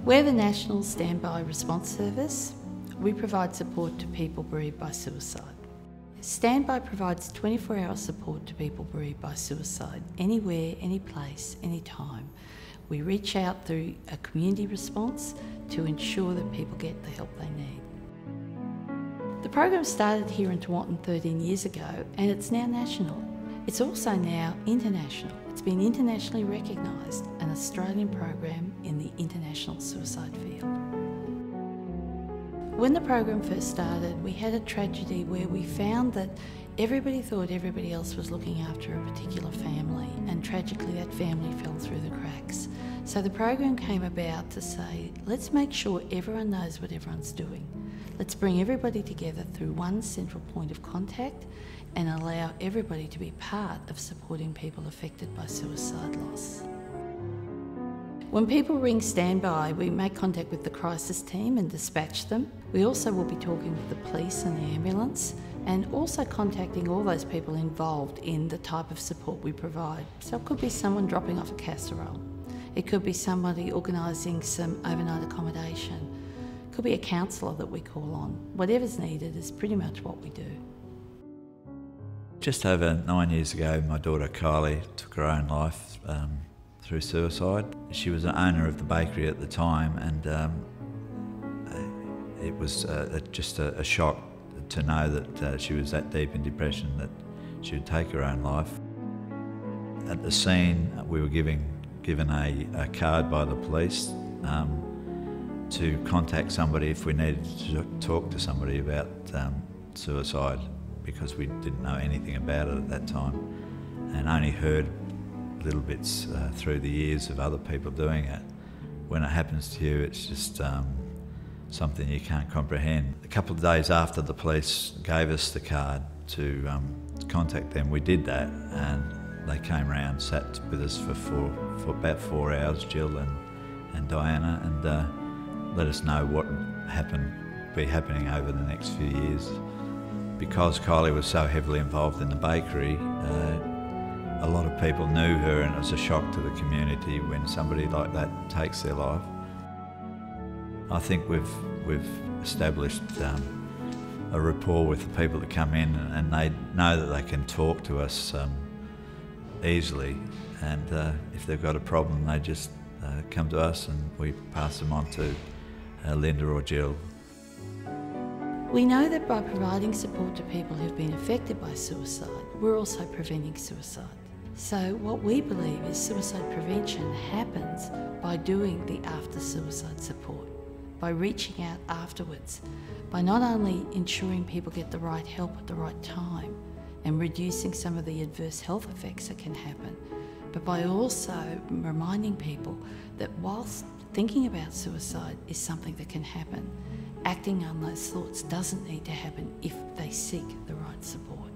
We're the National StandBy Response Service. We provide support to people bereaved by suicide. StandBy provides 24-hour support to people bereaved by suicide, anywhere, any place, any time. We reach out through a community response to ensure that people get the help they need. The program started here in Tewantin 13 years ago, and it's now national. It's also now international. It's been internationally recognised, an Australian program in the international suicide field. When the program first started, we had a tragedy where we found that everybody thought everybody else was looking after a particular family, and tragically that family fell through the cracks. So the program came about to say, let's make sure everyone knows what everyone's doing. Let's bring everybody together through one central point of contact and allow everybody to be part of supporting people affected by suicide loss. When people ring StandBy, we make contact with the crisis team and dispatch them. We also will be talking with the police and the ambulance, and also contacting all those people involved in the type of support we provide. So it could be someone dropping off a casserole. It could be somebody organising some overnight accommodation. It could be a counsellor that we call on. Whatever's needed is pretty much what we do. Just over 9 years ago, my daughter Kylie took her own life through suicide. She was the owner of the bakery at the time, and it was just a shock to know that she was that deep in depression that she would take her own life. At the scene, we were given a card by the police to contact somebody if we needed to talk to somebody about suicide, because we didn't know anything about it at that time and only heard little bits through the years of other people doing it. When it happens to you, it's just something you can't comprehend. A couple of days after the police gave us the card to contact them, we did that, and they came round, sat with us for about 4 hours, Jill and Diana, and let us know what would be happening over the next few years. Because Kylie was so heavily involved in the bakery, a lot of people knew her, and it was a shock to the community when somebody like that takes their life. I think we've established a rapport with the people that come in, and they know that they can talk to us easily, and if they've got a problem, they just come to us and we pass them on to Linda or Jill. We know that by providing support to people who've been affected by suicide, we're also preventing suicide. So what we believe is suicide prevention happens by doing the after-suicide support, by reaching out afterwards, by not only ensuring people get the right help at the right time and reducing some of the adverse health effects that can happen, but by also reminding people that whilst thinking about suicide is something that can happen, acting on those thoughts doesn't need to happen if they seek the right support.